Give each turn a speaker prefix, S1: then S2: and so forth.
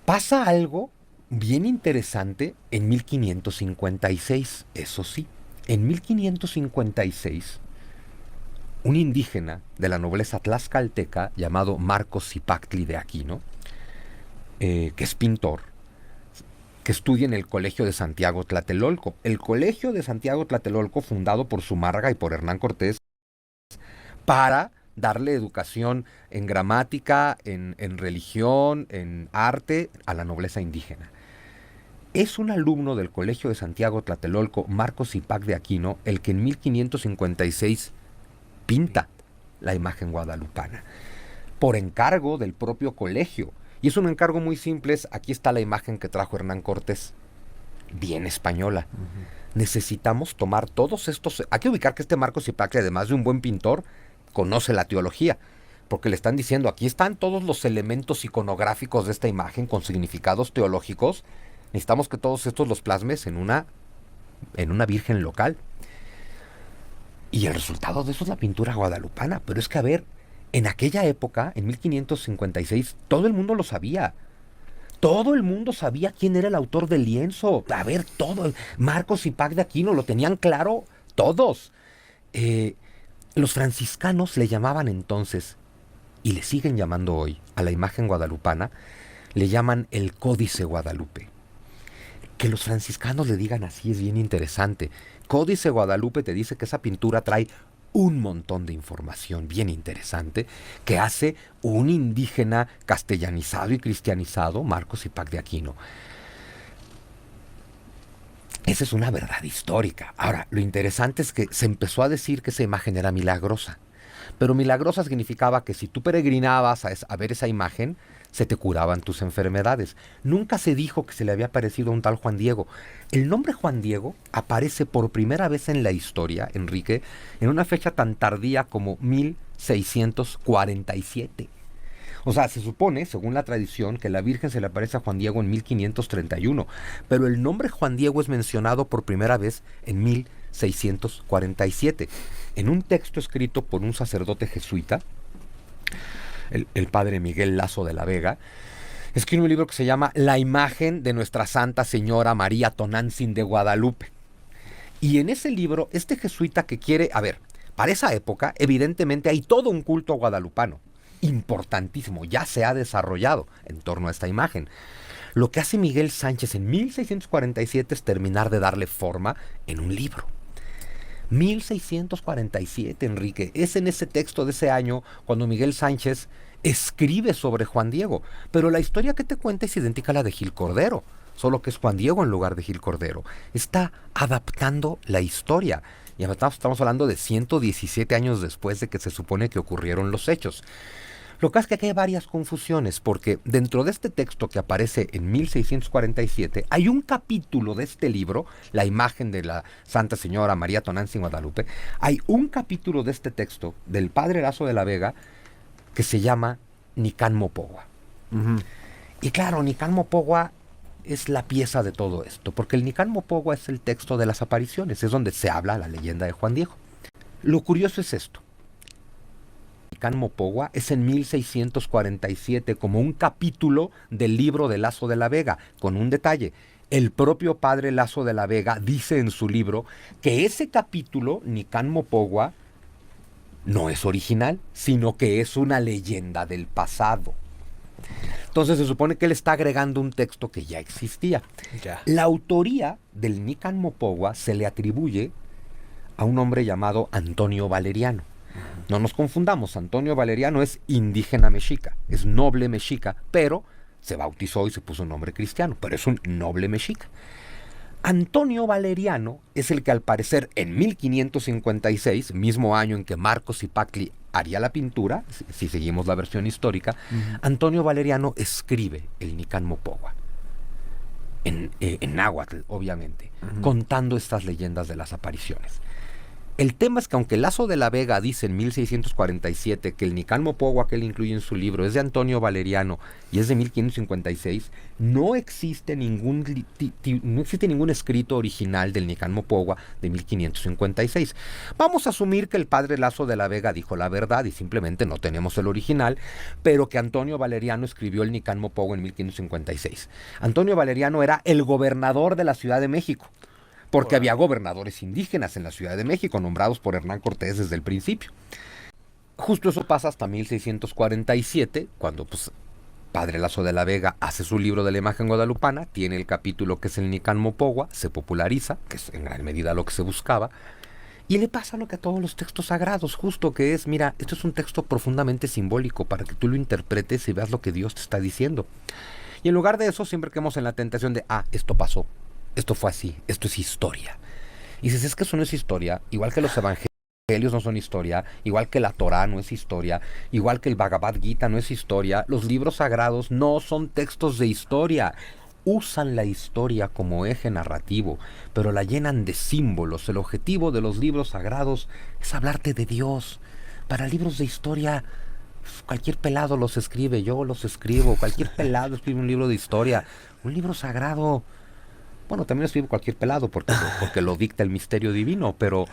S1: Pasa algo bien interesante en 1556, eso sí. En 1556, un indígena de la nobleza tlaxcalteca llamado Marcos Zipactli de Aquino, que es pintor, que estudia en el Colegio de Santiago Tlatelolco. El Colegio de Santiago Tlatelolco, fundado por Zumárraga y por Hernán Cortés, para darle educación en gramática, en religión, en arte a la nobleza indígena. Es un alumno del Colegio de Santiago Tlatelolco, Marcos Zipac de Aquino, el que en 1556 pinta la imagen guadalupana, por encargo del propio colegio. Y es un encargo muy simple. Aquí está la imagen que trajo Hernán Cortés, bien española. Necesitamos tomar todos estos... Hay que ubicar que este Marcos Zipac, además de un buen pintor, conoce la teología, porque le están diciendo, aquí están todos los elementos iconográficos de esta imagen con significados teológicos. Necesitamos que todos estos los plasmes en una virgen local. Y el resultado de eso es la pintura guadalupana. Pero es que, a ver, en aquella época, en 1556, todo el mundo lo sabía. Todo el mundo sabía quién era el autor del lienzo. A ver, todo. Marcos Zipac de Aquino lo tenían claro todos. Los franciscanos le llamaban entonces, y le siguen llamando hoy, a la imagen guadalupana, le llaman el Códice Guadalupe. Que los franciscanos le digan así es bien interesante. Códice Guadalupe te dice que esa pintura trae un montón de información bien interesante que hace un indígena castellanizado y cristianizado, Marcos Zipac de Aquino. Esa es una verdad histórica. Ahora, lo interesante es que se empezó a decir que esa imagen era milagrosa. Pero milagrosa significaba que si tú peregrinabas a ver esa imagen, se te curaban tus enfermedades. Nunca se dijo que se le había parecido a un tal Juan Diego. El nombre Juan Diego aparece por primera vez en la historia, Enrique, en una fecha tan tardía como 1647. O sea, se supone, según la tradición, que la Virgen se le aparece a Juan Diego en 1531, pero el nombre Juan Diego es mencionado por primera vez en 1647, en un texto escrito por un sacerdote jesuita, el padre Miguel Lazo de la Vega. Escribe un libro que se llama La imagen de Nuestra Santa Señora María Tonantzin de Guadalupe. Y en ese libro, este jesuita que quiere, a ver, para esa época, evidentemente hay todo un culto guadalupano, importantísimo, ya se ha desarrollado en torno a esta imagen. Lo que hace Miguel Sánchez en 1647 es terminar de darle forma en un libro. 1647, Enrique, es en ese texto de ese año cuando Miguel Sánchez escribe sobre Juan Diego, pero la historia que te cuenta es idéntica a la de Gil Cordero, solo que es Juan Diego en lugar de Gil Cordero. Está adaptando la historia. Y estamos hablando de 117 años después de que se supone que ocurrieron los hechos. Lo que es que aquí hay varias confusiones, porque dentro de este texto que aparece en 1647, hay un capítulo de este libro, La imagen de la Santa Señora María Tonantzin Guadalupe, hay un capítulo de este texto del padre Lazo de la Vega que se llama Nicán Mopogua. Y claro, Nicán Mopogua es la pieza de todo esto, porque el Nicán Mopogua es el texto de las apariciones, es donde se habla la leyenda de Juan Diego. Lo curioso es esto. Nicán Mopogua es en 1647 como un capítulo del libro de Lazo de la Vega, con un detalle. El propio padre Lazo de la Vega dice en su libro que ese capítulo, Nicán Mopogua, no es original, sino que es una leyenda del pasado. Entonces se supone que él está agregando un texto que ya existía.
S2: Ya.
S1: La autoría del Nicán Mopogua se le atribuye a un hombre llamado Antonio Valeriano. No nos confundamos, Antonio Valeriano es indígena mexica, es noble mexica, pero se bautizó y se puso un nombre cristiano, pero es un noble mexica. Antonio Valeriano es el que al parecer en 1556, mismo año en que Marcos Zipactli haría la pintura, si seguimos la versión histórica, Antonio Valeriano escribe el Nicán Mopogua, en náhuatl, obviamente, contando estas leyendas de las apariciones. El tema es que aunque Lasso de la Vega dice en 1647 que el Nicán Mopogua que él incluye en su libro es de Antonio Valeriano y es de 1556, no existe no existe ningún escrito original del Nicán Mopogua de 1556. Vamos a asumir que el padre Lasso de la Vega dijo la verdad y simplemente no tenemos el original, pero que Antonio Valeriano escribió el Nicán Mopogua en 1556. Antonio Valeriano era el gobernador de la Ciudad de México, porque había
S2: Órale.
S1: gobernadores indígenas en la Ciudad de México, nombrados por Hernán Cortés desde el principio. Justo eso pasa hasta 1647, cuando pues Padre Lasso de la Vega hace su libro de la imagen guadalupana, tiene el capítulo que es el Nicán Mopogua, se populariza, que es en gran medida lo que se buscaba, y le pasa lo que a todos los textos sagrados, justo que es, mira, esto es un texto profundamente simbólico para que tú lo interpretes y veas lo que Dios te está diciendo. Y en lugar de eso, siempre quedamos en la tentación de, esto pasó, esto fue así, esto es historia. Y dices, es que eso no es historia, igual que los evangelios no son historia, igual que la Torá no es historia, igual que el Bhagavad Gita no es historia, los libros sagrados no son textos de historia. Usan la historia como eje narrativo, pero la llenan de símbolos. El objetivo de los libros sagrados es hablarte de Dios. Para libros de historia, cualquier pelado los escribe, yo los escribo, cualquier pelado escribe un libro de historia. Un libro sagrado, bueno, también escribe cualquier pelado porque lo dicta el misterio divino, pero